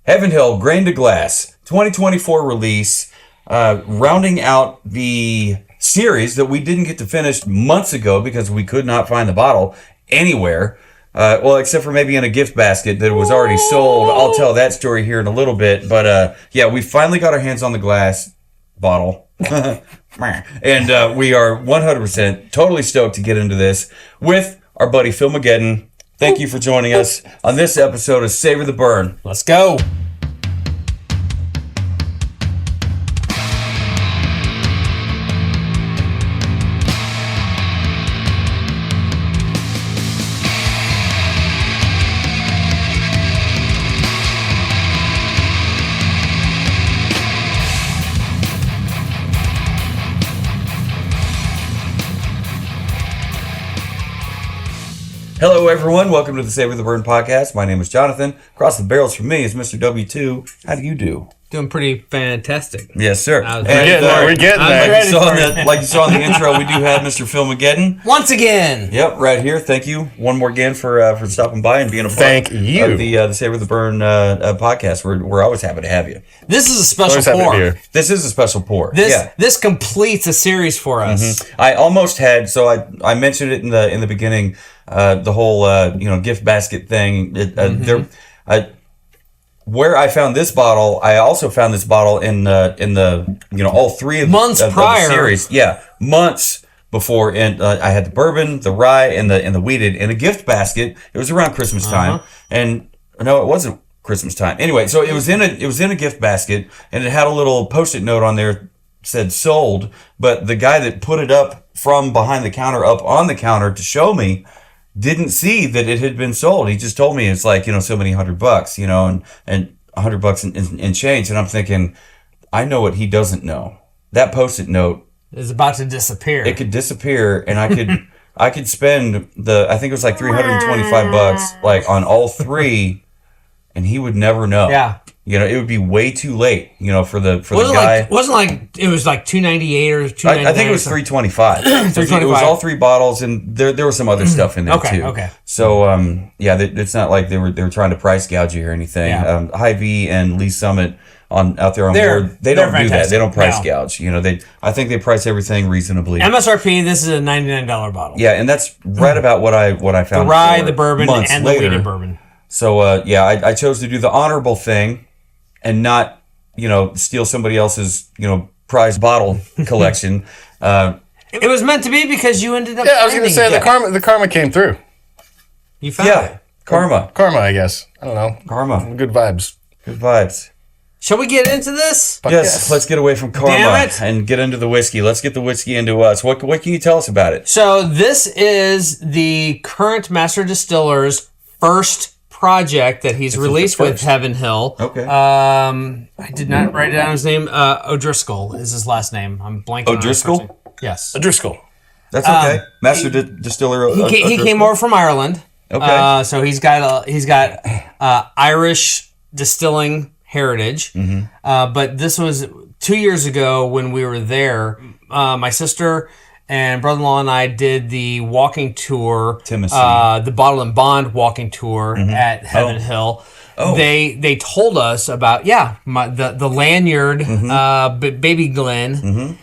Heaven Hill Grain to Glass 2024 release, rounding out the series that we didn't get to finish months ago because we could not find the bottle anywhere. Well, except for maybe in a gift basket that was already sold. I'll tell that story here in a little bit. But yeah, we finally got our hands on the glass bottle. And we are 100% totally stoked to get into this with our buddy Phil Mageddon. Thank you for joining us on this episode of Savor the Burn. Let's go. Hello, everyone. Welcome to the Savor the Burn podcast. My name is Jonathan. Across the barrels from me is Mr. W2. How do you do? Doing pretty fantastic. Yes, sir. We're getting there. Like you saw in the intro, we do have Mr. Phil Mageddon. Once again. Yep, right here. Thank you one more again for stopping by and being a part Thank you. of the Savor the Burn podcast. We're always happy to have you. This is a special Always happy to be pour. here. This is a special pour. This completes a series for us. I almost had, so I mentioned it in the beginning, the whole gift basket thing. Where I found this bottle, I also found this bottle in the all three of Months of prior. the series. Yeah, months before. And I had the bourbon, the rye, and the wheated in a gift basket. It was around Christmas time, and no, it wasn't Christmas time. Anyway, so it was in a gift basket, and it had a little Post-it note on there that said sold. But the guy that put it up from behind the counter up on the counter to show me didn't see that it had been sold. He just told me it's like, so many $100, and $100 and change. And I'm thinking, I know what he doesn't know. That Post-it note It's about to disappear. it could disappear, and I could spend I think it was like $325 like on all three, and he would never know. Yeah. It would be way too late, for the wasn't guy. it was like $298 or $299? I think it was $325. It was all three bottles, and there was some other stuff in there too. Okay. So it's not like they were trying to price gouge you or anything. Yeah. Hy-Vee and Lee Summit out there on They're- board, they don't they're do that. fantastic. They don't price No. gouge. I think they price everything reasonably. MSRP. This is a $99 bottle. Yeah, and that's right about what I found. The rye, for the bourbon, months and later. the wheated bourbon. So I chose to do the honorable thing and not steal somebody else's prize bottle collection. It was meant to be because you ended up. Yeah, I was going to say finding it. the karma came through. You found it. Karma, Karma, I guess. I don't know. karma, Good vibes. good vibes. Shall we get into this? Fuck Yes, let's get away from karma Damn it. and get into the whiskey. Let's get the whiskey into us. What can you tell us about it? So this is the current master distiller's first project that he's released with Heaven Hill. Okay. I did not write down his name. O'Driscoll is his last name. I'm blanking. on his O'Driscoll? first name. Yes. Driscoll. That's okay. Master distiller. He came over from Ireland. Okay. So he's got Irish distilling heritage. But this was 2 years ago when we were there. My sister and brother-in-law and I did the walking tour, Tennessee. the Bottle and Bond walking tour at Heaven Hill. Oh. They told us about the lanyard, Baby Glen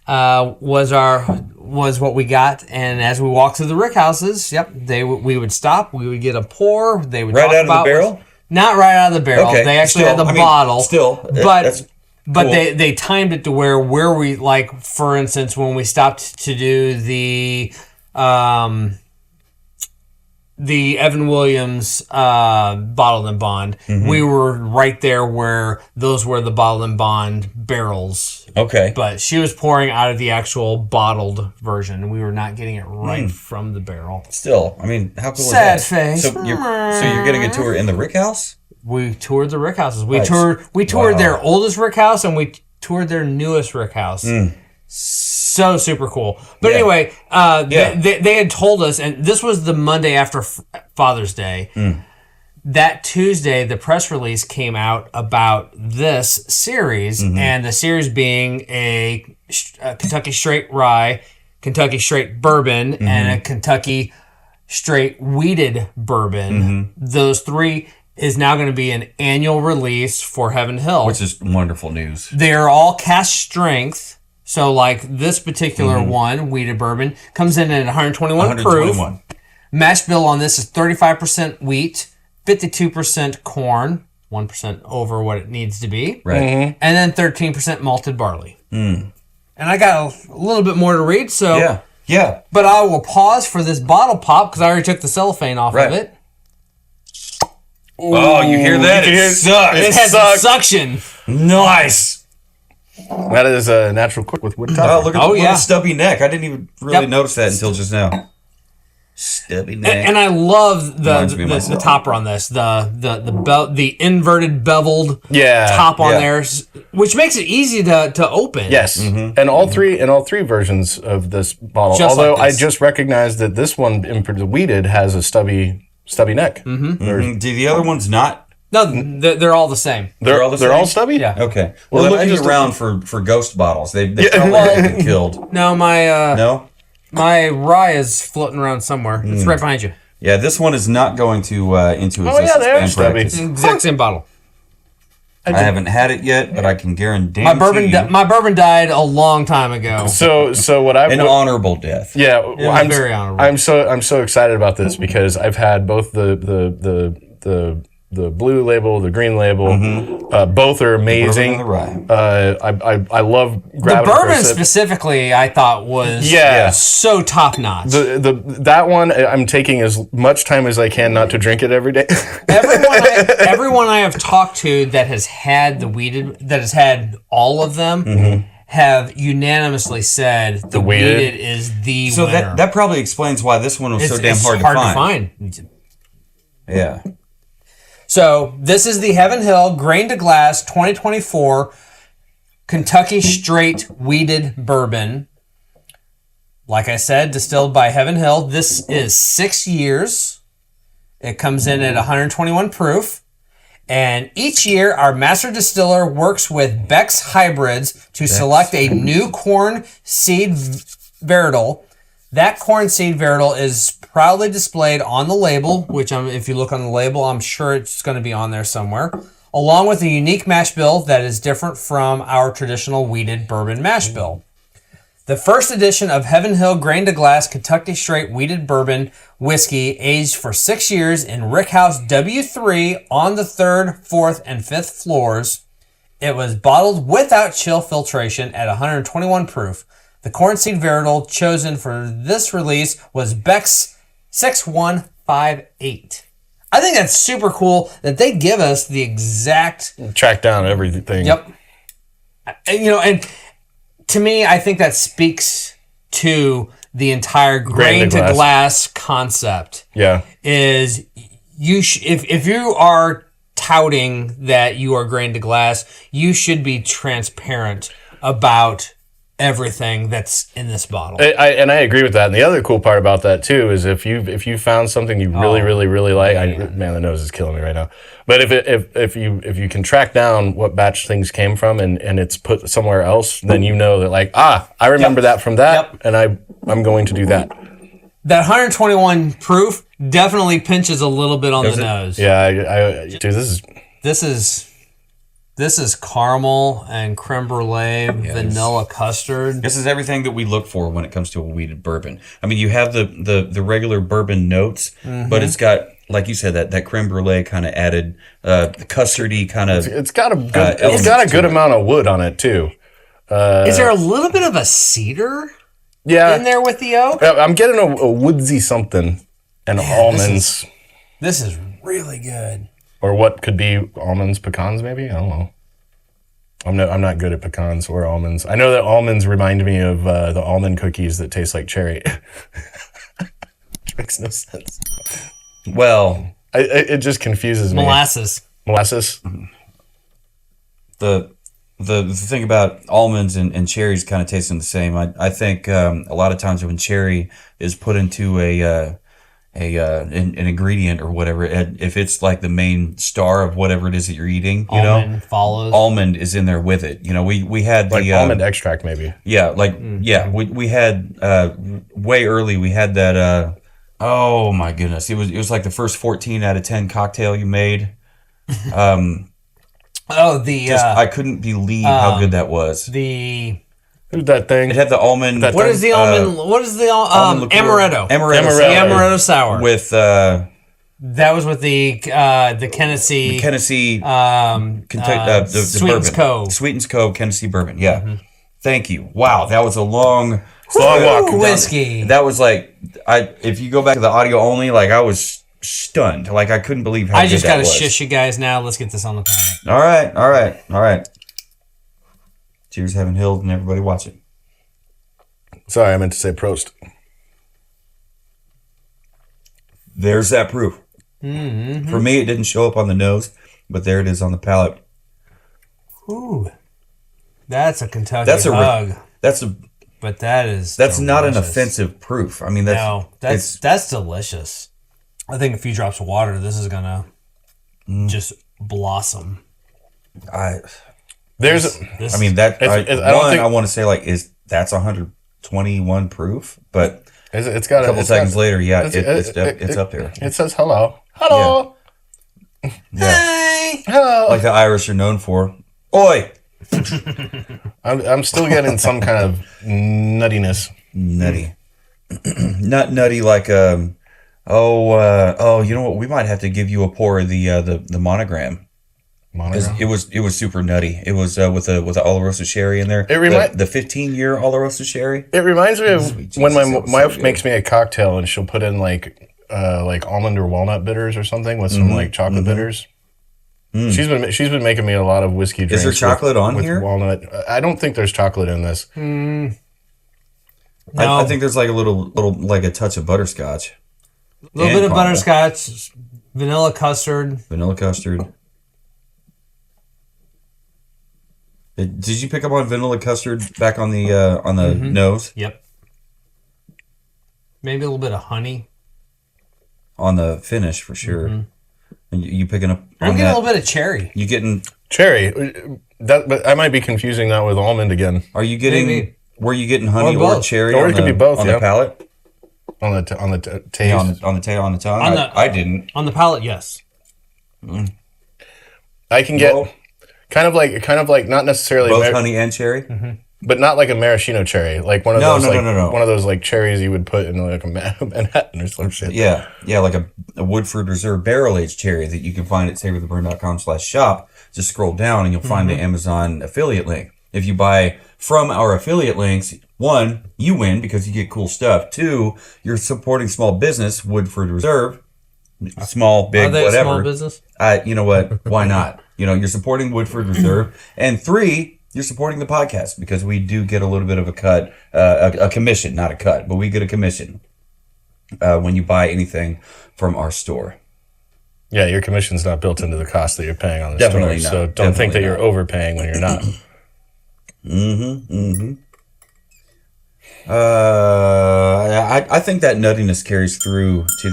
was what we got, and as we walked through the rick houses, we would stop, we would get a pour, they would Right talk out of the about barrel? not right out of the barrel. Okay, They actually still, had the I mean, bottle, still, but that's but cool. they timed it to where we, like, for instance, when we stopped to do the Evan Williams Bottled and Bond, we were right there where those were the Bottled and Bond barrels. Okay. But she was pouring out of the actual bottled version. We were not getting it right from the barrel. Still, I mean, how cool Sad is that? face. So you're getting a tour in the Rick House? We toured the rick houses. We Nice. toured Wow. their oldest rick house, and we toured their newest rick house. So super cool. But Yeah. anyway, Yeah. they had told us, and this was the Monday after Father's Day. That Tuesday, the press release came out about this series, and the series being a Kentucky Straight Rye, Kentucky Straight Bourbon, and a Kentucky Straight Wheated Bourbon. Those three is now going to be an annual release for Heaven Hill. Which is wonderful news. They're all cask strength. So like this particular one, Wheated Bourbon, comes in at 121 proof. Mash bill on this is 35% wheat, 52% corn, 1% over what it needs to be. Right. And then 13% malted barley. And I got a little bit more to read, so... Yeah. But I will pause for this bottle pop, because I already took the cellophane off of it. Oh, you hear that? It sucks. It has a suction. Nice. That is a natural cork with wood top. Oh, look at the little stubby neck. I didn't even really notice that until just now. Stubby neck. And I love the topper on this. The inverted beveled top on there, which makes it easy to open. Yes. And all three versions of this bottle. Just although like this. I just recognized that this one, the Wheated, has a stubby neck. Do the other ones not? No, they're all the same. They're all stubby? Yeah. Okay. Well, I'm looking around for ghost bottles. They probably get killed. No, my No? my rye is floating around somewhere. It's right behind you. Yeah, this one is not going to into existence. yeah, they are and stubby. practice. Exact same bottle. I haven't had it yet, but I can guarantee My bourbon died a long time ago. So what I've an honorable death. Yeah, I'm very honorable. I'm so excited about this because I've had both the blue label, the green label. Both are amazing. The bourbon and the rye. I love The grabbing bourbon for a sip. specifically, I thought was so top notch. That one I'm taking as much time as I can not to drink it every day. Everyone I have talked to that has had the Wheated, that has had all of them, have unanimously said the Wheated is the So winner. that probably explains why this one was so damn it's hard to find. Yeah. So this is the Heaven Hill Grain to Glass 2024 Kentucky Straight Wheated Bourbon. Like I said, distilled by Heaven Hill. This is 6 years. It comes in at 121 proof. And each year, our master distiller works with Beck's Hybrids to select a new corn seed varietal. That corn seed varietal is proudly displayed on the label, which if you look on the label, I'm sure it's going to be on there somewhere, along with a unique mash bill that is different from our traditional wheated bourbon mash bill. The first edition of Heaven Hill Grain to Glass Kentucky Straight Wheated Bourbon Whiskey, aged for 6 years in Rickhouse W3 on the 3rd, 4th, and 5th floors. It was bottled without chill filtration at 121 proof. The corn seed varietal chosen for this release was Beck's 6158. I think that's super cool that they give us the exact... Track down everything. Yep. And to me, I think that speaks to the entire grain to glass concept. Yeah. Is if you are touting that you are grain to glass, you should be transparent about everything that's in this bottle. I agree with that. And the other cool part about that too is if you found something you really like, man, the nose is killing me right now. But if you can track down what batch things came from and it's put somewhere else, then you know that I remember that from that, and I'm going to do that. That 121 proof definitely pinches a little bit on the nose. Yeah, dude, This is caramel and creme brulee, vanilla custard. This is everything that we look for when it comes to a wheated bourbon. I mean, you have the regular bourbon notes, but it's got, like you said, that creme brulee kind of added, custardy kind of. It's got a good amount of wood on it too. Is there a little bit of a cedar? Yeah, in there with the oak. I'm getting a woodsy something and almonds. This is really good. Or what could be almonds, pecans, maybe? I don't know. I'm not good at pecans or almonds. I know that almonds remind me of the almond cookies that taste like cherry. Which makes no sense. Well, it just confuses me. Molasses. The thing about almonds and cherries kind of tasting the same. I think a lot of times when cherry is put into an ingredient or whatever, if it's like the main star of whatever it is that you're eating, almond follows. Almond is in there with it. We had like the almond extract maybe. Yeah, we had way early. We had that. Oh my goodness! It was like the first 14 out of 10 cocktail you made. I couldn't believe how good that was. Who's that thing? It had the almond. What is the almond? What is the amaretto? Amaretto sour with that was with the Tennessee Sweetens Cove. Sweetens Cove Tennessee bourbon. Yeah. Thank you. Wow, that was a long walk. Whiskey. That was like if you go back to the audio only, like I was stunned. Like I couldn't believe how I good just that gotta was. shush you guys now. Let's get this on the palate. All right. Cheers, Heaven Hill, and everybody watching. Sorry, I meant to say Prost. There's that proof. Mm-hmm. For me, it didn't show up on the nose, but there it is on the palate. Ooh, that's a Kentucky hug. But that's delicious. Not an offensive proof. I mean, that's delicious. I think a few drops of water, this is gonna just blossom. I want to say like that's 121 proof, but it's got a couple seconds later, it's up there. It says hello. Hello. Yeah. Hey. Hello. Like the Irish are known for. Oi. I'm still getting some kind of nuttiness. Nutty. Not nutty like you know what? We might have to give you a pour of the monogram. It was super nutty. It was with the Oloroso sherry in there. The 15-year Oloroso sherry. It reminds me of when my wife makes me a cocktail and she'll put in like almond or walnut bitters or something with some like chocolate bitters. She's been making me a lot of whiskey drinks. Is there chocolate on with here? Walnut. I don't think there's chocolate in this. No. I think there's like a little like a touch of butterscotch. A little bit of butterscotch, vanilla custard. Did you pick up on vanilla custard back on the nose? Yep. Maybe a little bit of honey. On the finish for sure. Mm-hmm. And you picking up? I'm getting a little bit of cherry. You getting cherry? But I might be confusing that with almond again. Are you getting? Maybe. Were you getting honey or cherry? Or it could be both on the palate. On the taste. Yeah, on the tongue. I didn't. On the palate, yes. I can get kind of like not necessarily both honey and cherry, but not like a maraschino cherry, like one of those one of those like cherries you would put in like a Manhattan or some shit. Yeah, like a Woodford Reserve barrel aged cherry that you can find at savorthebourbon.com/shop. Just scroll down and you'll find the Amazon affiliate link. If you buy from our affiliate links, 1, you win because you get cool stuff. 2, you're supporting small business, Woodford Reserve. Small, big, whatever. Small business? You know what? Why not? You're supporting Woodford Reserve. And 3, you're supporting the podcast because we do get a little bit of a cut, a commission, not a cut, but we get a commission when you buy anything from our store. Yeah, your commission's not built into the cost that you're paying on the Definitely store. not. So don't think that you're overpaying when you're not. I think that nuttiness carries through to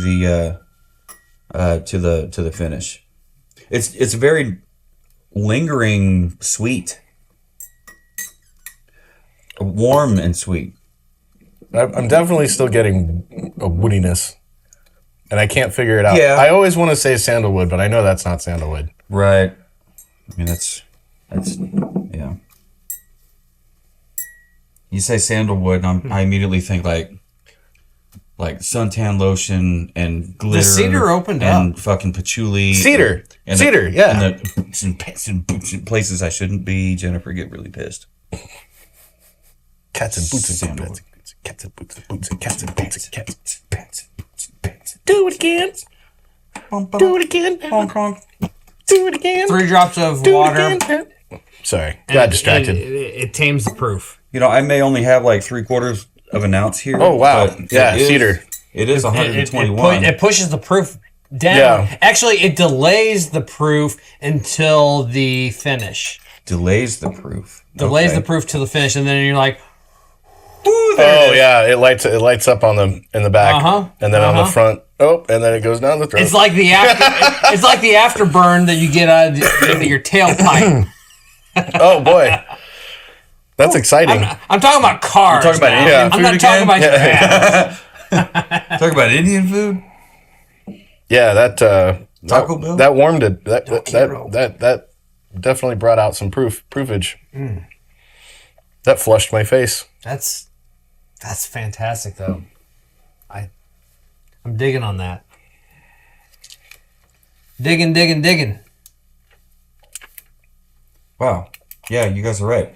the finish. It's very lingering sweet, warm and sweet. I'm definitely still getting a woodiness, and I can't figure it out. Yeah. I always want to say sandalwood, but I know that's not sandalwood. Right. I mean that's yeah. You say sandalwood, and I immediately think like suntan lotion and glitter. The cedar opened and up. Fucking patchouli. Cedar. Yeah. And the boots in places I shouldn't be. Jennifer get really pissed. Cats and boots and Sandalwood. cats and boots and boots and cats and boots and cats. Pants. Do it again. Do it again. Hong Kong. Do it again. 3 drops of Do water. it again. Sorry, got distracted. It tames the proof. I may only have like 3/4 of an ounce here. Oh wow! but Yeah, it is- cedar. It is 121. It pushes the proof down. Yeah. Actually, it delays the proof until the finish. Delays the proof. Delays Okay. the proof till the finish, and then you're like, Ooh, there it Oh is. yeah, it lights up on in the back, and then on the front. Oh, and then it goes down the throat. it's like the after, it's like the afterburn that you get out of your tailpipe. Oh boy, that's exciting. I'm talking about cars. You're talking about now. Indian I'm food not talking again? about your ass. Talk about Indian food. Yeah, that Taco Bell? That warmed it. That definitely brought out some proofage. That flushed my face. That's fantastic, though. I'm digging on that. Digging. Wow. Yeah, you guys are right.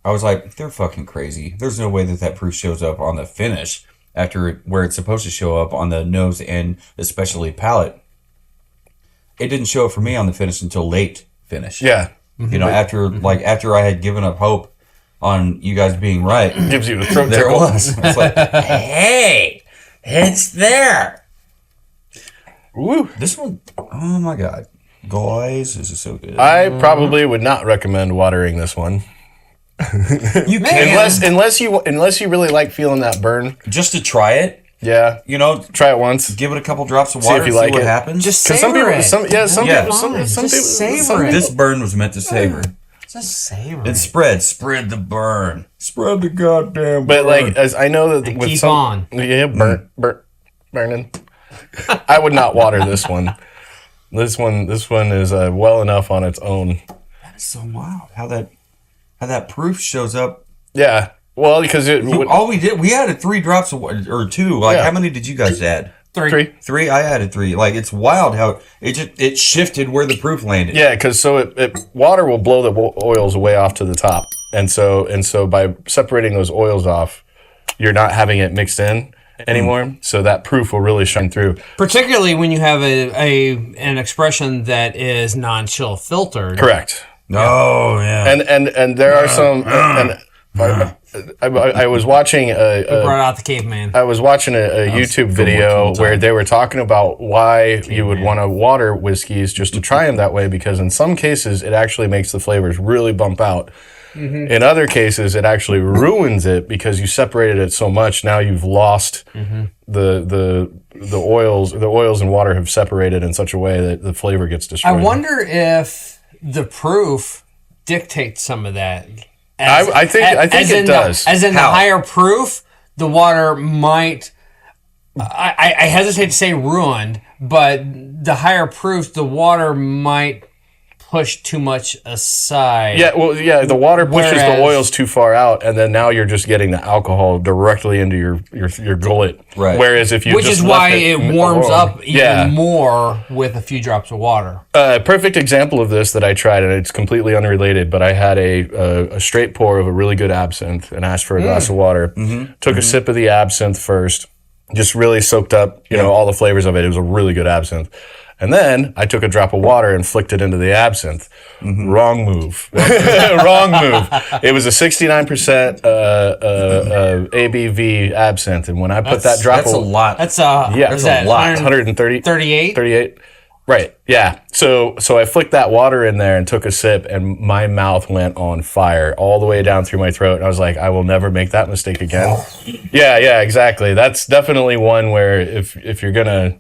I was like, they're fucking crazy. There's no way that proof shows up on the finish after where it's supposed to show up on the nose and especially palate. It didn't show up for me on the finish until late finish. Yeah. You know, after I had given up hope on you guys being right. Gives you a throat There it tickle. was. It's like, hey, it's there. Woo. This one, oh my God. Guys, this is so good. I probably would not recommend watering this one. You can. Unless you really like feeling that burn. Just to try it, Yeah. you know, Try it once. give it a couple drops of See water, if you see like what it. happens. Just Because savor some people, it. some Yeah. people, some Just savor some it. people, This burn was meant to savor. Just savor And it. spread the burn. Spread the goddamn burn. But like, as I know that And with keep some, on. yeah, burning. I would not water this one. This one is well enough on its own. That's so wild how that proof shows up. Yeah, well, because All we did, we added 3 drops of water, or 2. Like, Yeah. how many did you guys add? Three. 3. I added 3. Like, it's wild how it shifted where the proof landed. Yeah, because water will blow the oils way off to the top, and so by separating those oils off, you're not having it mixed in anymore. So that proof will really shine through. Particularly when you have an expression that is non-chill filtered. Correct. Oh yeah. And there are some. I was watching Brought out the caveman. I was watching a YouTube video where they were talking about why you would want to water whiskeys just to try them that way, because in some cases it actually makes the flavors really bump out. Mm-hmm. In other cases, it actually ruins it because you separated it so much. Now you've lost the oils. The oils and water have separated in such a way that the flavor gets destroyed. I wonder if the proof dictates some of that. I think it does. As in How? the higher proof, the water might. I hesitate to say ruined, but the higher proof, the water might push too much aside. Yeah, well, yeah, the water pushes the Whereas- oils too far out, and then now you're just getting the alcohol directly into your gullet. Right. Whereas if you Which just is why left it warms warm- up even more with a few drops of water. A perfect example of this that I tried, and it's completely unrelated, but I had a straight pour of a really good absinthe and asked for a glass of water. Took a sip of the absinthe first, just really soaked up, all the flavors of it. It was a really good absinthe. And then I took a drop of water and flicked it into the absinthe. Wrong move. Wrong move. It was a 69% ABV absinthe, and when I put that drop That's a lot. That's that's a lot. 130, 38. 38. Right. Yeah. So I flicked that water in there and took a sip, and my mouth went on fire all the way down through my throat. And I was like, I will never make that mistake again. Yeah, exactly. That's definitely one where if you're gonna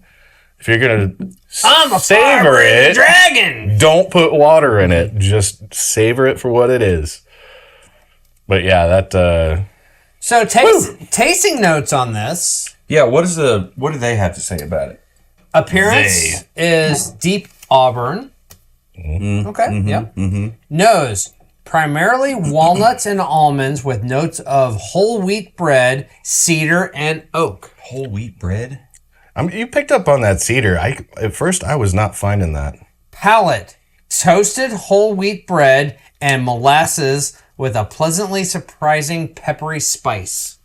I'm a savor fire-breathing it, dragon. don't put water in it. Just savor it for what it is. But yeah, that So tasting notes on this. Yeah, what do they have to say about it? Appearance is deep auburn. Okay. Yep. Nose, primarily walnuts and almonds with notes of whole wheat bread, cedar, and oak. Whole wheat bread? you picked up on that cedar. At first I was not finding that. Palate, toasted whole wheat bread and molasses with a pleasantly surprising peppery spice.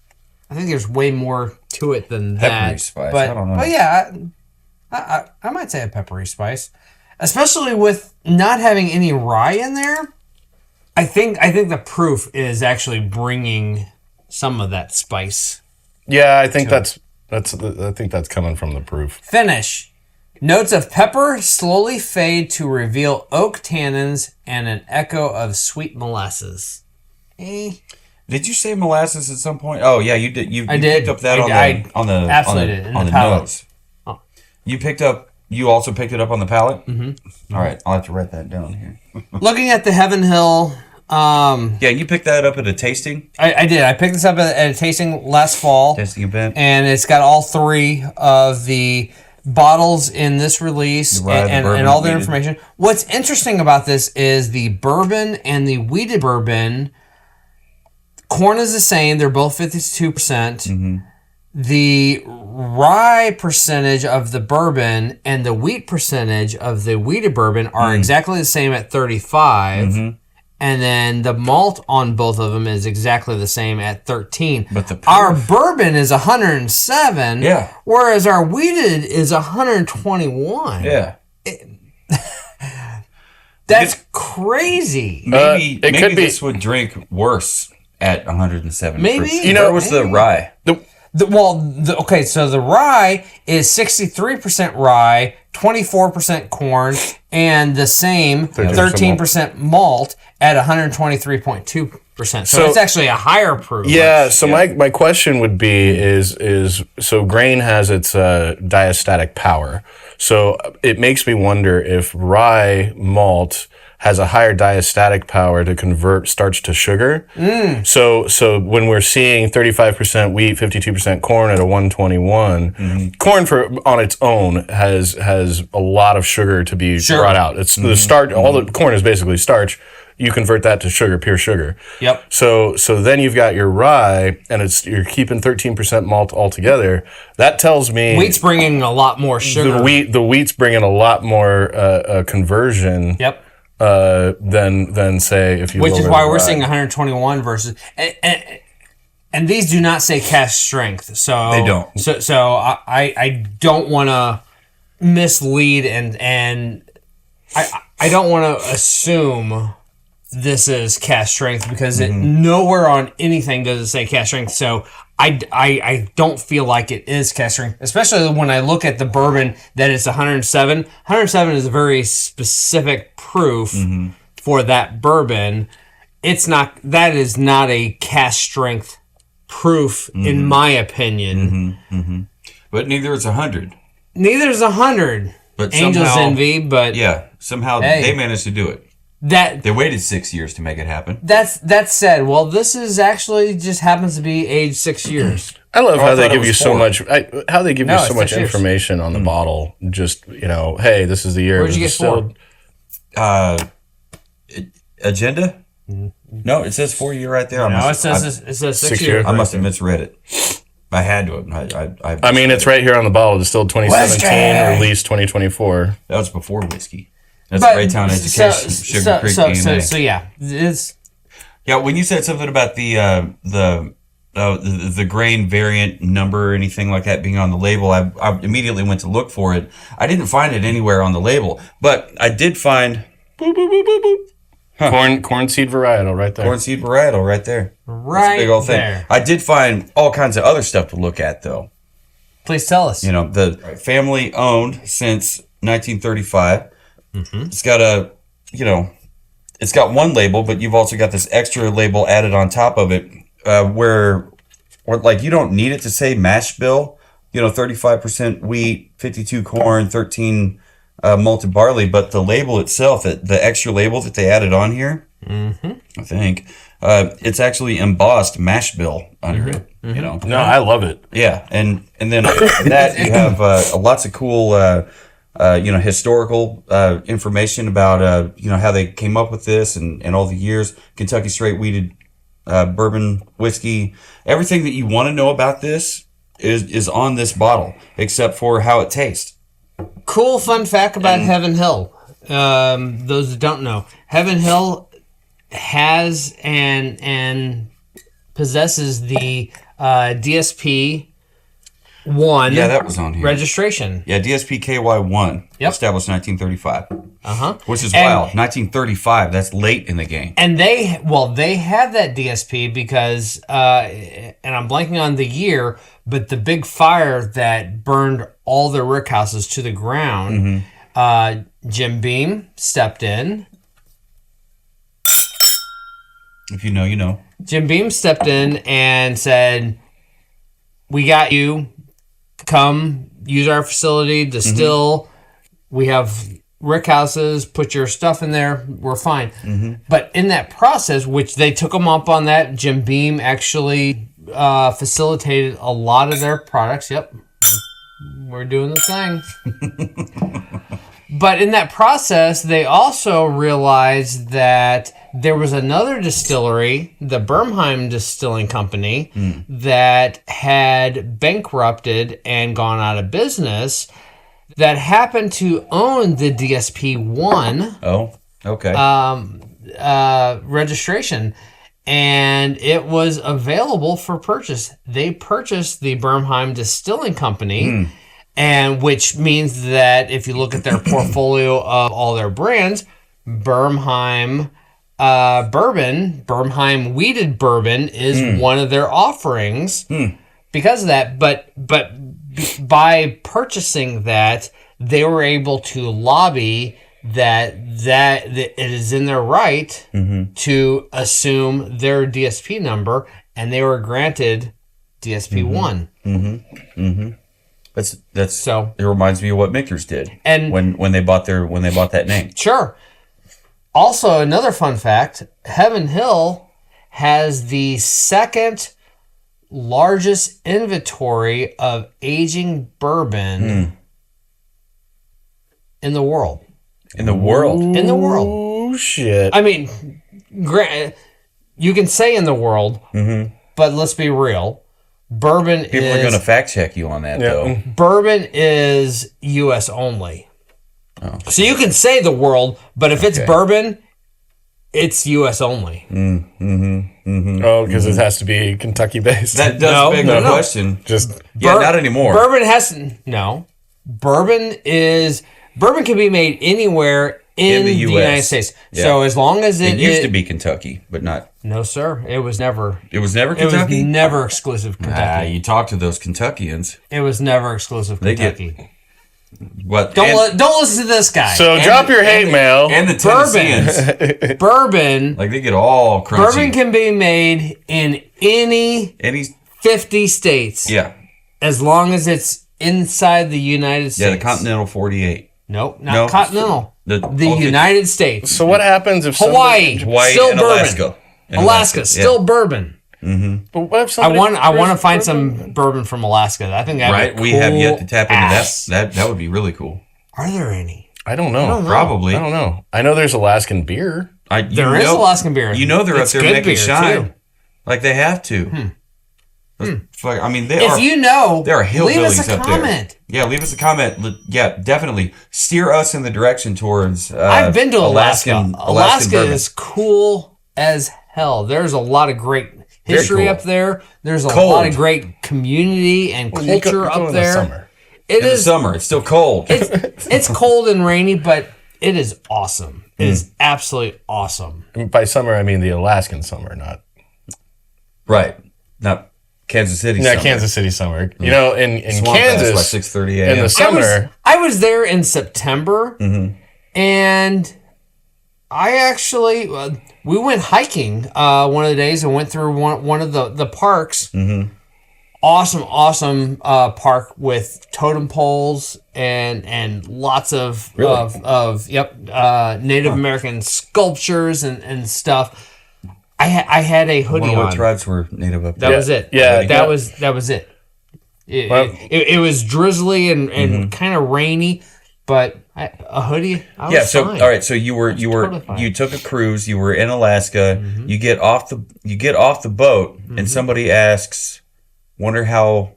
I think there's way more to it than that. Peppery spice, But, I don't know. But yeah, I might say a peppery spice, especially with not having any rye in there. I think the proof is actually bringing some of that spice. Yeah, I think I think that's coming from the proof. Finish. Notes of pepper slowly fade to reveal oak tannins and an echo of sweet molasses. Did you say molasses at some point? Oh yeah, you did. You I did. picked up that I on the absolutely did, in on the the palate. nose. Oh. You also picked it up on the palate? Mm-hmm. All right, I'll have to write that down here. Looking at the Heaven Hill. Yeah, you picked that up at a tasting? I did. I picked this up at a tasting last fall. Tasting event? And it's got all three of the bottles in this release Right, and all the wheated. information. What's interesting about this is the bourbon and the wheated bourbon. Corn is the same. They're both 52%. The rye percentage of the bourbon and the wheat percentage of the wheated bourbon are exactly the same at 35. And then the malt on both of them is exactly the same at 13. But our bourbon is 107. Yeah. Whereas our wheated is 121. Yeah. That's crazy. Maybe it could be- this would drink worse at 107. Maybe. Where was the rye? Okay, so the rye is 63% rye, 24% corn, and the same 13% malt at 123.2%. So it's actually a higher proof. Yeah. So my question would be is so grain has its diastatic power. So it makes me wonder if rye malt has a higher diastatic power to convert starch to sugar. So when we're seeing 35% wheat, 52% corn at a 121, corn on its own has a lot of sugar to be brought out. It's the starch. All the corn is basically starch. You convert that to sugar, pure sugar. Yep. So then you've got your rye, and you're keeping 13% malt altogether. That tells me Wheat's bringing a lot more sugar. the wheat's bringing a lot more conversion. Yep. Than say if you Which is lower why the we're rye. seeing 121 versus and these do not say cask strength. So They don't. So I don't want to mislead and I don't want to assume this is cask strength because it nowhere on anything does it say cask strength. So I don't feel like it is cask strength, especially when I look at the bourbon that it's 107. 107 is a very specific proof for that bourbon. That is not a cask strength proof in my opinion. But neither is 100. Neither is 100. But Angel's somehow, Envy, but yeah, somehow Hey. they managed to do it. They waited 6 years to make it happen. That said, well, this is actually just happens to be aged 6 years. I love I how they thought it give you was so 4. much. How they give No, you it's so much 6 years. information on the bottle. Just hey, this is the year. Where'd it you was get 4? distilled. Agenda? No, it says 4 year right there. No, it says 6 6 years. years. I must have misread it. I had to. I mean, it's right here on the bottle. Distilled 2017, Whiskey! released 202024. That was before whiskey. That's But- Raytown Education, Sugar Creek DNA. So yeah, it's Yeah, when you said something about the grain variant number or anything like that being on the label, I immediately went to look for it. I didn't find it anywhere on the label, but I did find Corn seed varietal right there. corn seed varietal right there. That's a right big old thing. there. I did find all kinds of other stuff to look at though. Please tell us. You know, the family owned since 1935. It's got it's got one label, but you've also got this extra label added on top of it, where like you don't need it to say mash bill. 35% wheat, 52 corn, 13 malted barley, but the label itself, the extra label that they added on here, I think it's actually embossed mash bill under it. No, I love it. Yeah, and then after that you have lots of cool. Historical information about how they came up with this and all the years. Kentucky straight wheated bourbon whiskey. Everything that you want to know about this is on this bottle, except for how it tastes. Cool fun fact about Heaven Hill. Those that don't know, Heaven Hill has and possesses the DSP 1 Yeah, that was on here. registration. Yeah, DSP KY1, Yep. established 1935. Which is And- wild. 1935. That's late in the game. And they have that DSP because, and I'm blanking on the year, but the big fire that burned all the rick houses to the ground, Jim Beam stepped in. If you know, you know. Jim Beam stepped in and said, "We got you. Come use our facility, distill. We have rick houses. Put your stuff in there. We're fine." But in that process, which they took them up on that, Jim Beam actually facilitated a lot of their products. Yep. we're doing the thing. But in that process, they also realized that there was another distillery, the Bernheim Distilling Company, that had bankrupted and gone out of business, that happened to own the DSP-1 registration. And it was available for purchase. They purchased the Bernheim Distilling Company, and which means that if you look at their portfolio of all their brands, Bernheim Wheated Bourbon is one of their offerings because of that. But by purchasing that, they were able to lobby that it is in their right to assume their DSP number, and they were granted DSP-1. That's so. It reminds me of what Michter's did, and when they bought that name. Sure. Also, another fun fact: Heaven Hill has the second largest inventory of aging bourbon in the world. In the world. In the world. Oh shit! I mean, you can say in the world, but let's be real. Bourbon People are going to fact check you on that, though. Bourbon is U.S. only. Oh. So you can say the world, but if it's bourbon, it's U.S. only. Oh, because it has to be Kentucky based. That does beg the question. Just not anymore. Bourbon Bourbon can be made anywhere in the United States. Yeah. So as long as it used to be Kentucky, but not. No, sir. It was never. It was never Kentucky? It was never exclusive Kentucky. You talk to those Kentuckians. It was never exclusive Kentucky. Don't listen to this guy. So drop your hate mail. And the Tennesseans. Bourbon. Like they get all crunchy. Bourbon can be made in any 50 states. Yeah. As long as it's inside the United States. Yeah, the Continental 48. Nope, not Continental. The United States. So what happens if Hawaii still and bourbon. Alaska still bourbon. But what if I want to find some bourbon from Alaska. I think that'd be cool. We have yet to tap into that. That would be really cool. Are there any? I don't know. Probably. I don't know. I know there's Alaskan beer. There is Alaskan beer. You know they're up there making shine. Too. Like they have to. I mean, there are hillbillies leave us a up comment. there. Yeah, leave us a comment. Yeah, definitely steer us in the direction towards. I've been to Alaska. Alaska bourbon. is cool as hell. There's a lot of great history up there. There's a lot of great community and culture up there. Summer. In the summer, it's still cold. It's cold and rainy, but it is awesome. It is absolutely awesome. And by summer, I mean the Alaskan summer, not Kansas City summer. Kansas City summer. You know, in Kansas, 6:30 a.m. in the summer. I was there in September, and I actually we went hiking one of the days and went through one of the parks. Awesome park with totem poles and lots of Native American sculptures and stuff. I had a hoodie on. What tribes were native up there? That was it. Yeah, that was it. It was drizzly and kind of rainy, but a hoodie. I was fine. All right. So you took a cruise. You were in Alaska. You get off the boat, and somebody asks, "Wonder how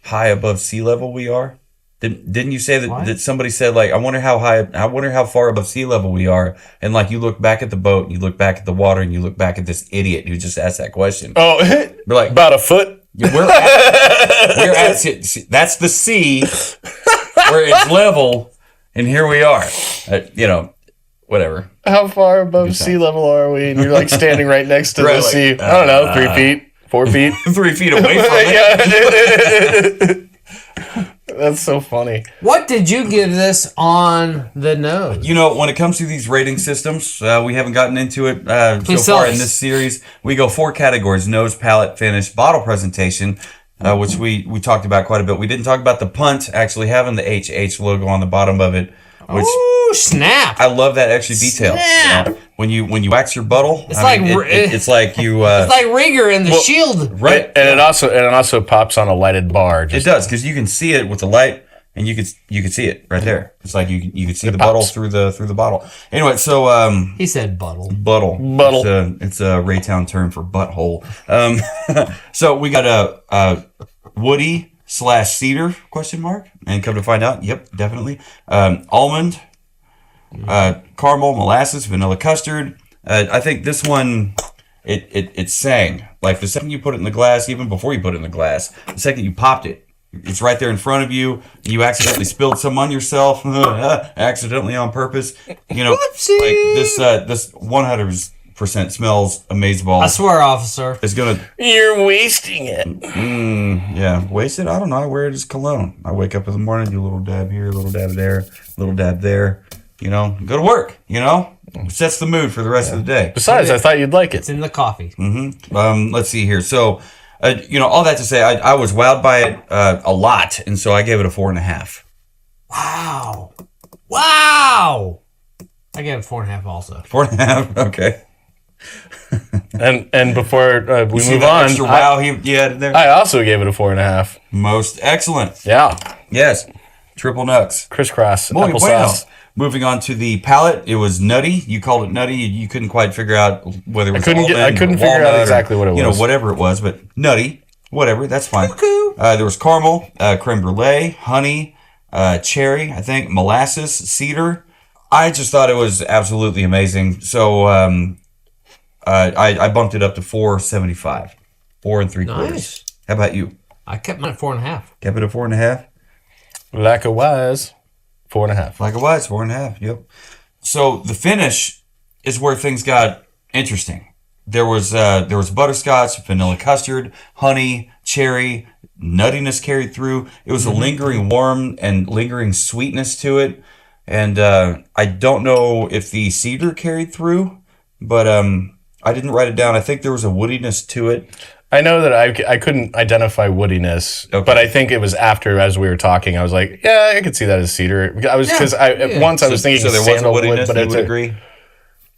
high above sea level we are." Didn't you say that somebody said, like, I wonder how far above sea level we are, and like you look back at the boat, you look back at the water, and you look back at this idiot who just asked that question. Oh, we're like about a foot. We're at that's the sea where it's level, and here we are. Whatever. How far above sea level are we? And you're like standing right next to the sea. I don't know, 3 feet, 4 feet, 3 feet away from it. That's so funny. What did you give this on the nose? When it comes to these rating systems, we haven't gotten into it so far in this series. We go 4 categories: nose, palate, finish, bottle presentation, which we talked about quite a bit. We didn't talk about the punt actually having the HH logo on the bottom of it. Which, snap! I love that extra detail. Snap! When you wax your buttle, it's like you. It's like Rieger in the Shield, right? And it also pops on a lighted bar. It does, because you can see it with the light. and you could see it right there. It's like you could see the pops. bottle through the bottle. Anyway, so He said buttle. buttle. It's a Raytown term for butthole. So we got a woody / cedar ? And come to find out, yep, definitely. Almond, caramel, molasses, vanilla custard. I think this one, it sang. Like the second you put it in the glass, even before you put it in the glass, the second you popped it, it's right there in front of you. You accidentally spilled some on yourself, accidentally on purpose. You know, Whoopsie. like this 100% smells amazeballs. I swear, officer. It's gonna, You're wasting it. yeah, waste it. I don't know. I wear it as cologne. I wake up in the morning, do a little dab here, a little dab there, a little dab there. You know, go to work. You know, sets the mood for the rest of the day. Besides, I thought you'd like it. It's in the coffee. Let's see here. So, you know, all that to say, I was wowed by it a lot, and so I gave it a 4.5. Wow. I gave it 4.5 also. 4.5. Okay. And before we See move that on, extra wow he added there. I also gave it a 4.5. Most excellent. Yeah, Yes. Triple nuts. crisscross Muy bueno. applesauce. Moving on to the palate, it was nutty. You called it nutty. You couldn't quite figure out whether it was I couldn't figure out exactly what it was. You know, whatever it was, but nutty, whatever. That's fine. There was caramel, creme brulee, honey, cherry, I think, molasses, cedar. I just thought it was absolutely amazing. So I bumped it up to 4.75, 4 3/4. Nice. How about you? I kept mine at 4.5. Kept it a 4.5. Like a wise 4.5. Like it was, 4.5. Yep. So the finish is where things got interesting. There was butterscotch, vanilla custard, honey, cherry, nuttiness carried through. It was a lingering warm and lingering sweetness to it. And I don't know if the cedar carried through, but I didn't write it down. I think there was a woodiness to it. I know that I couldn't identify woodiness, Okay. but I think it was after, as we were talking, I was like, yeah, I could see that as cedar. I was because once I was thinking So there was a sandalwood, woodiness, but you it's would agree?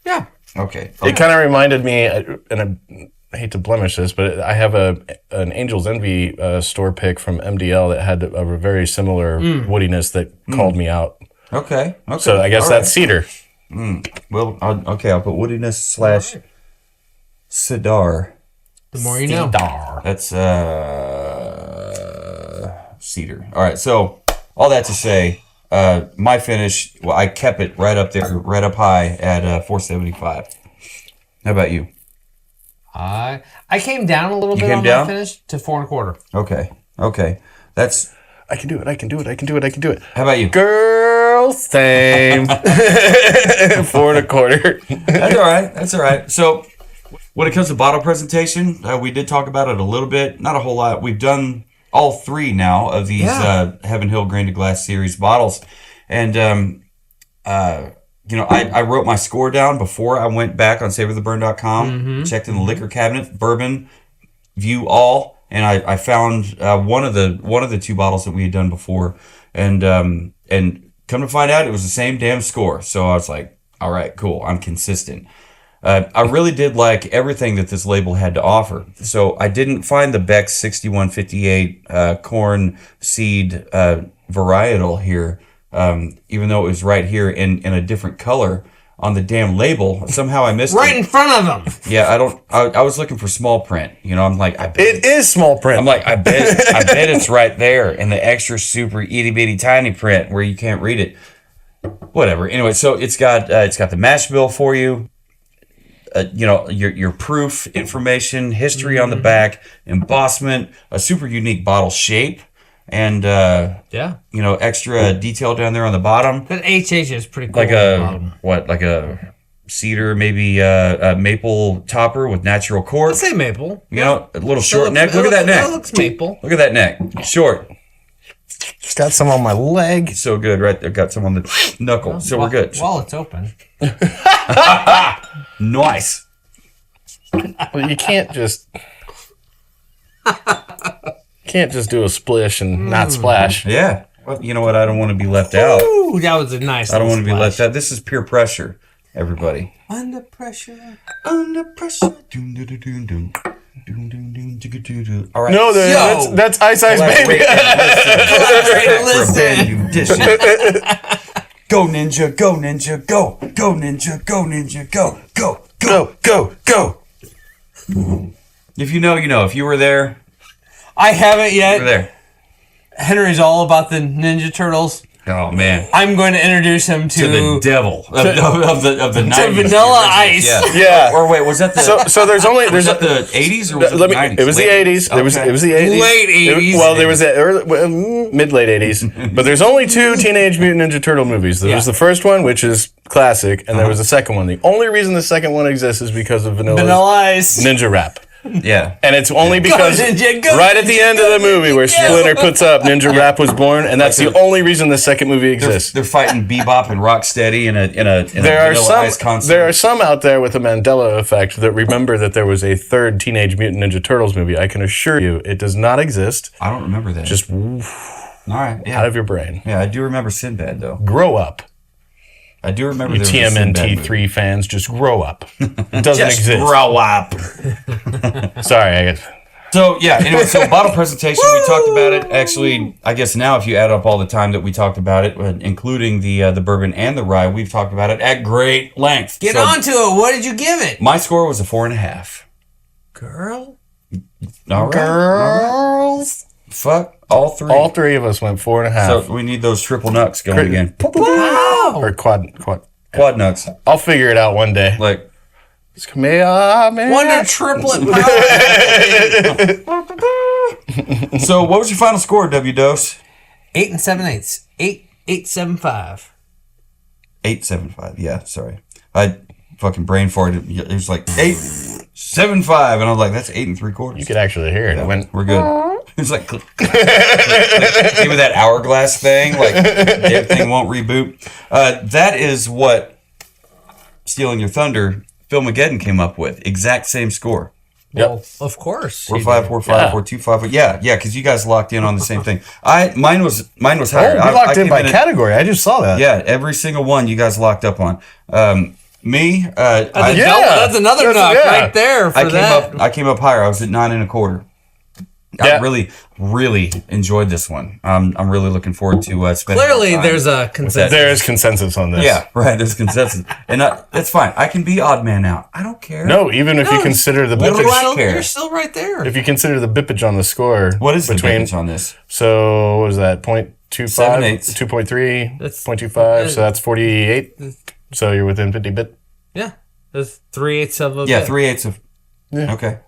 Yeah. Okay. It kind of reminded me, and I hate to blemish this, but I have an Angel's Envy store pick from MDL that had a very similar woodiness that called me out. Okay. So I guess All that's cedar. Well, I'll put woodiness / cedar. The more you know. That's cedar. All right. So all that to say, my finish, well, I kept it right up there, right up high at 4.75. How about you? I came down a little bit came on down? my finish to 4.25. Okay. That's. I can do it. How about you? Girl, same. 4.25. That's all right. So when it comes to bottle presentation, we did talk about it a little bit, not a whole lot. We've done all 3 now of these Heaven Hill Grain to Glass series bottles, and I wrote my score down before I went back on savortheburn.com, checked in the liquor cabinet, bourbon, view all, and I found one of the 2 bottles that we had done before, and come to find out, it was the same damn score. So I was like, all right, cool, I'm consistent. I really did like everything that this label had to offer. So I didn't find the Beck's 6158 corn seed varietal here, even though it was right here in a different color on the damn label. Somehow I missed Right it. in front of them. Yeah, I was looking for small print. You know, I'm like, I bet It is small print. I'm like, I bet it's right there in the extra super itty bitty tiny print where you can't read it. Whatever. Anyway, so it's got the mash bill for you. Your proof information, history on the back, embossment, a super unique bottle shape, and extra detail down there on the bottom. That HH is pretty cool. Like a cedar, maybe a maple topper with natural cork. Let's say maple. A little short neck. Look at that neck. That looks maple. Look at that neck. Short. Just got some on my leg. So good, right there. Got some on the knuckle. So we're good. While it's open. Nice. Well, you can't just do a splish and not splash. Yeah. Well, you know what? I don't want to be left out. Ooh, that was a nice I don't want to be splash. left out. This is peer pressure, everybody. Under pressure. Under pressure. Doom, doom, doom, doom. All right. No, that's Ice Ice Baby. Listen. Go ninja, go ninja, go. Go ninja, go ninja, go. Go, go, go, go. If you know, you know. If you were there, I haven't yet. you were there. Henry's all about the Ninja Turtles. Oh man! I'm going to introduce him to the devil of the 90s. To Vanilla Ice. Yeah. Or wait, was that the So there's was that the 80s or was it the 90s? It was the 80s. It was the 80s. Late 80s. Well, there was the mid-late 80s. But there's only 2 Teenage Mutant Ninja Turtle movies. There was the first one, which is classic, and there was the second one. The only reason the second one exists is because of Vanilla Ice. Ninja Rap. Yeah. And it's only because Ninja, go right at the end of the movie where Splinter puts up Ninja Rap was born, and that's the only reason the second movie exists. They're fighting Bebop and Rocksteady in a There are Vanilla Ice concert. There are some out there with the Mandela effect that remember that there was a third Teenage Mutant Ninja Turtles movie. I can assure you, it does not exist. I don't remember that. Just all right. Yeah. out of your brain. Yeah, I do remember Sinbad though. Grow up. I do remember You there was a Sinbad TMNT3 fans, just grow up. It doesn't Just exist. grow up. Sorry, I guess. So yeah, anyway, so bottle presentation, we talked about it. Actually, I guess now if you add up all the time that we talked about it, including the bourbon and the rye, we've talked about it at great length. Get So onto it. What did you give it? my score was a 4.5. Girl? All right. Girls. Fuck all three. All 3 of us went 4.5. So we need those triple nucks going again. Wow. Or quad. Quad nuts. I'll figure it out one day. Like Wonder triplet power. so what was your final score, W Dose? 8 7/8. 8.875. 8.75. Yeah, sorry. I fucking brain farted. It was like 8.75, and I was like, that's 8 3/4. You could actually hear it. It went. We're good. It's like click, click, click, click. Even that hourglass thing, like everything won't reboot. That is what Stealing Your Thunder, Phil Mageddon came up with. Exact same score. Well, of course. 4.5, 4.5, 4.25. Yeah, because you guys locked in on the same thing. Mine was higher. We I locked in came by category. I just saw that. Yeah, every single one you guys locked up on. Me, That's another knock right there for that. I came up higher. I was at 9 1/4. I really, really enjoyed this one. I'm really looking forward to spending. Clearly, there's a consensus. There is consensus on this. Yeah, right. There's consensus, and that's fine. I can be odd man out. I don't care. No, even if you consider the bippage, You're still right there. if you consider the bippage on the score, What is between? the difference on this? So what was that 0.25, 7/8. 2.3, That's- 0.25? So that's 48. So you're within 50 bit. Yeah. That's 3/8 of a Yeah, bit. 3/8 of. Yeah. Okay.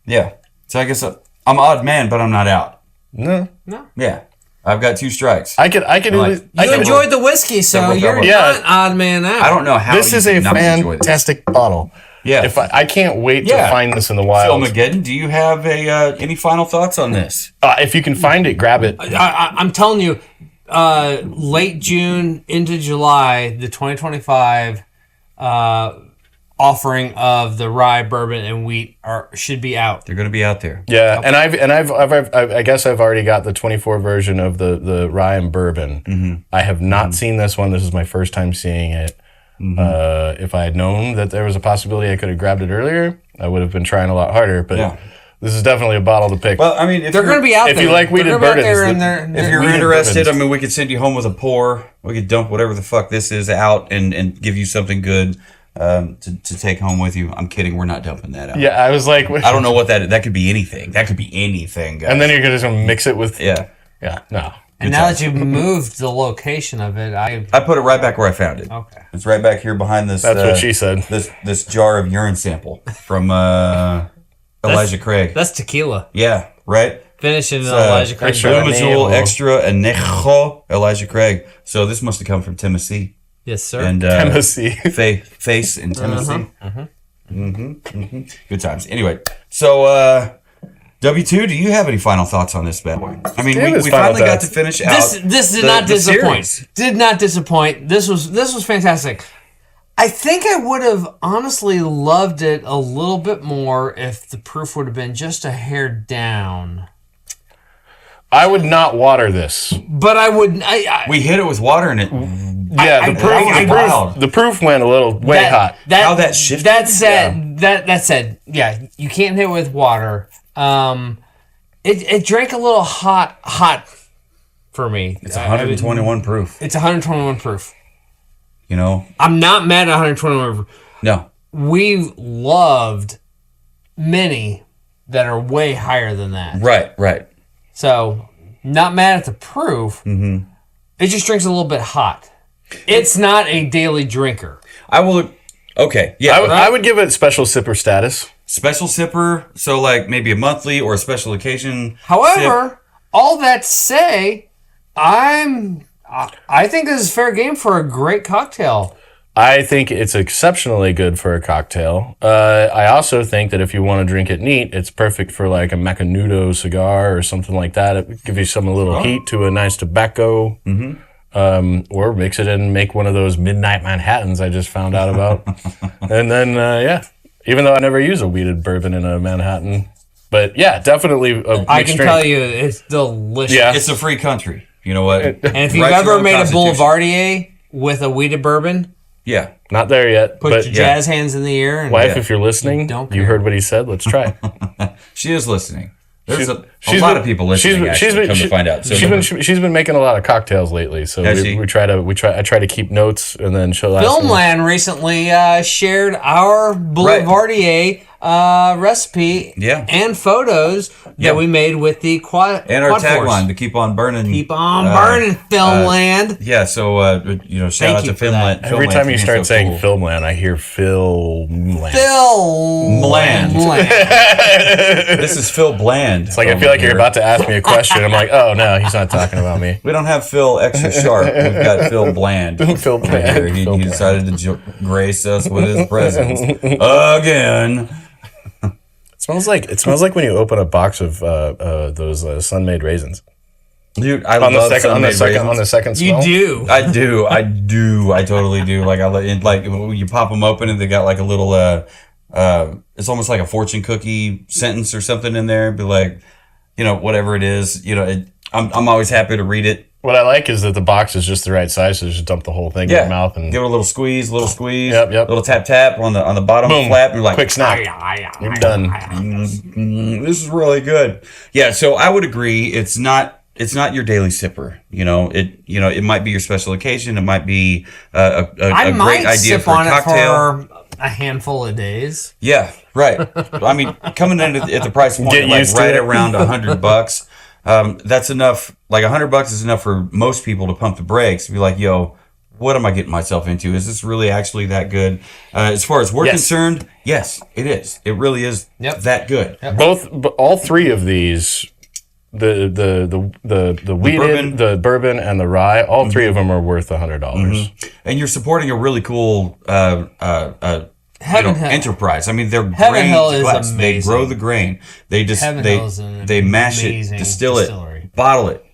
Yeah. So I guess I'm odd man, but I'm not out. No, Yeah. I've got 2 strikes. I could. Like- You enjoyed the whiskey, so Double, you're double. not odd man out. I don't know how This you is a could not enjoy this. fantastic bottle. Yeah. If I can't wait to Yeah. find this in the Phil wild. Mageddon, do you have any final thoughts on this? If you can find it, grab it. I'm telling you, late June into July, the 2025 offering of the rye, bourbon, and wheat should be out. They're going to be out there. Yeah, and I guess I've already got the 24 version of the rye and bourbon. Mm-hmm. I have not seen this one. This is my first time seeing it. Mm-hmm. If I had known that there was a possibility I could have grabbed it earlier, I would have been trying a lot harder. But Yeah. this is definitely a bottle to pick. Well, I mean, if They're going to be out if there. you like Wheated They're gonna be out Bourbons, there in their- If you're Wheated interested, bourbons. I mean, we could send you home with a pour. We could dump whatever the fuck this is out and give you something good to take home with you. I'm kidding. We're not dumping that out. yeah, I was like, I don't know what that could be anything. That could be anything, guys. And then you're gonna just mix it with yeah. no. And now that you've moved the location of it, I put it right back where I found it. Okay. It's right back here behind this. That's what she said. This jar of urine sample from Elijah Craig. That's tequila. Yeah, right. Finishing Elijah Craig. extra Blue Majul Extra Anejo Elijah Craig. So this must have come from Tennessee. Yes, sir. And Tennessee. Face in Tennessee. Good times. Anyway, so W2, do you have any final thoughts on this bad boy? I mean, Give us we final finally got thoughts. to finish out. This did the- not the disappoint. series. Did not disappoint. This was fantastic. I think I would have honestly loved it a little bit more if the proof would have been just a hair down. I would not water this. But I would. We hit it with water and it Yeah, the proof went a little way hot. How that shifted? That said, yeah, you can't hit it with water. It drank a little hot for me. It's 121 proof. It's 121 proof. You know? I'm not mad at 121 proof. No. We've loved many that are way higher than that. Right. So, not mad at the proof. Mm-hmm. It just drinks a little bit hot. It's not a daily drinker. I will... Okay, yeah. I would give it special sipper status. Special sipper, so like maybe a monthly or a special occasion. However, all that to say, I think this is fair game for a great cocktail. I think it's exceptionally good for a cocktail. I also think that if you want to drink it neat, it's perfect for like a Macanudo cigar or something like that. It would give you some little heat to a nice tobacco. Mm-hmm. Or mix it and make one of those midnight Manhattans I just found out about. And then, even though I never use a wheated bourbon in a Manhattan. But yeah, definitely I can tell you it's delicious. Yeah. It's a free country. You know what? And if you've ever made a Boulevardier with a wheated bourbon... Yeah, not there yet. Put your jazz hands in the air. And wife, if you're listening, you heard what he said. Let's try. She is listening. There's a lot of people listening. To find out. So she's been making a lot of cocktails lately. So I try to keep notes, and then she'll ask Filmland recently shared our Boulevardier recipe and photos that we made with the quad and our quad tagline force. to keep on burning. Keep on burning, Filmland. Shout out to Filmland. Every time you start saying Filmland, I hear Filmland. This is Phil Bland. It's like I feel like you're about to ask me a question. I'm like, oh no, he's not talking about me. We don't have Phil Extra Sharp. We've got Phil Bland. Phil Bland. He decided to grace us with his presence again. It smells like when you open a box of those sun-made raisins. Dude, I love on the second smell. You do. I do. I totally do. Like when you pop them open and they got like a little it's almost like a fortune cookie sentence or something in there. Be like, whatever it is, I'm always happy to read it. What I like is that the box is just the right size, so just dump the whole thing in your mouth and give it a little squeeze. Yep. Little tap on the bottom Boom. flap. And you're like, quick snap. You're done. This is really good. Yeah, so I would agree. It's not your daily sipper. It might be your special occasion. It might be a great idea for a cocktail. For a handful of days. Yeah, right. I mean, coming in at the price point, right around $100. That's enough. Like $100 is enough for most people to pump the brakes and be like, yo, what am I getting myself into? Is this really actually that good? As far as we're concerned, yes, it is. It really is that good. Yep. All three of these, the wheated, the bourbon, and the rye, all three of them are worth $100. Mm-hmm. And you're supporting a really cool enterprise. I mean, they're Heaven grain Hill to is glass. amazing. They grow the grain. They just they mash it, distill it, bottle it,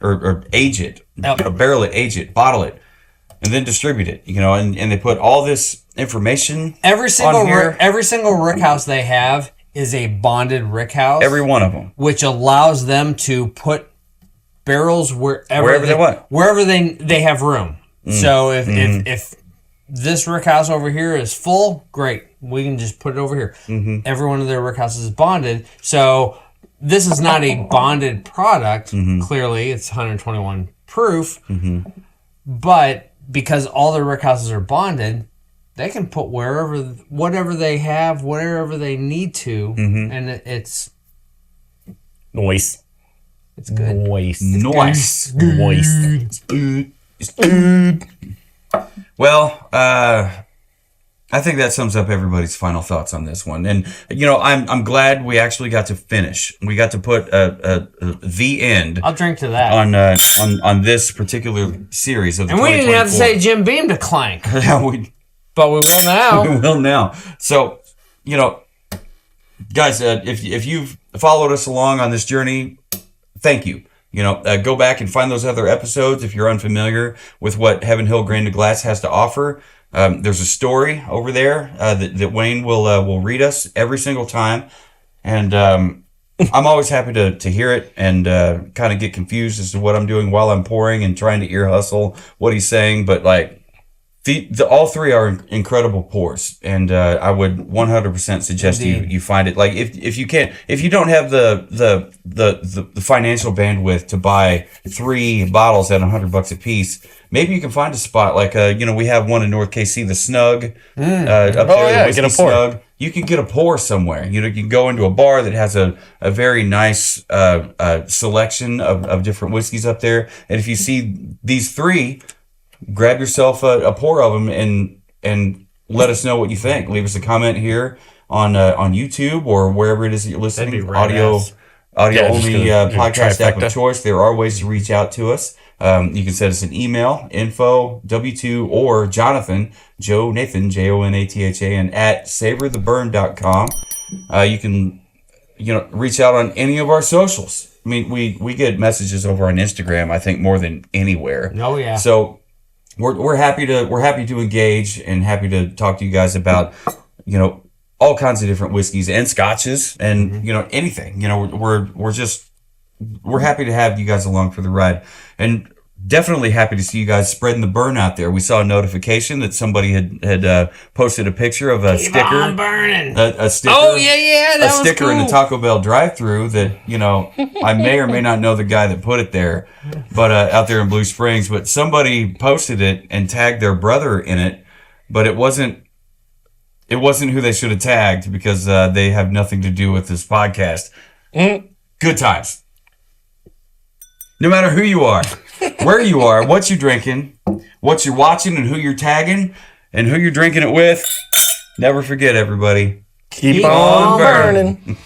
or age it, barrel it, age it, bottle it, and then distribute it. And they put all this information. Every single rickhouse they have is a bonded rickhouse. Every one of them, which allows them to put barrels wherever they want, wherever they have room. So if this rickhouse over here is full, great. We can just put it over here. Mm-hmm. Every one of their rickhouses is bonded. So this is not a bonded product. Mm-hmm. Clearly, it's 121 proof. Mm-hmm. But because all their rickhouses are bonded, they can put whatever they have, wherever they need to. Mm-hmm. And it's... Nice. It's good. Nice. Nice. Nice. It's good. Well, I think that sums up everybody's final thoughts on this one. And I'm glad we actually got to finish. We got to put the end. I'll drink to that on this particular series of the. And we didn't have to say Jim Beam to clank. But we will now. We will now. So, guys, if you've followed us along on this journey, thank you. Go back and find those other episodes if you're unfamiliar with what Heaven Hill Grain to Glass has to offer. There's a story over there that Wayne will read us every single time, and I'm always happy to hear it and kind of get confused as to what I'm doing while I'm pouring and trying to ear hustle what he's saying. But like all three are incredible pours, and I would 100% suggest you find it. Like if you can't, if you don't have the financial bandwidth to buy 3 bottles at $100 a piece, maybe you can find a spot like we have one in North KC, the Snug, up there, the Whiskey get a pour. Snug. You can get a pour somewhere. You can go into a bar that has a very nice selection of different whiskeys up there. And if you see these 3, grab yourself a pour of them and let us know what you think. Leave us a comment here on YouTube or wherever it is that you're listening. Audio only podcast app of choice. There are ways to reach out to us. You can send us an email, info, W2, or Jonathan, Nathan, JONATHAN, at savortheburn.com. You can, reach out on any of our socials. I mean, we get messages over on Instagram, I think, more than anywhere. Oh, yeah. So we're happy to engage and happy to talk to you guys about, all kinds of different whiskeys and scotches and, anything. We're happy to have you guys along for the ride, and definitely happy to see you guys spreading the burn out there. We saw a notification that somebody had posted a picture of a sticker. On burning. A sticker. Oh yeah, that was sticker cool. in the Taco Bell drive-thru that I may or may not know the guy that put it there, but out there in Blue Springs. But somebody posted it and tagged their brother in it, but it wasn't who they should have tagged because they have nothing to do with this podcast. Good times. No matter who you are, where you are, what you're drinking, what you're watching, and who you're tagging, and who you're drinking it with, never forget, everybody. Keep on burning.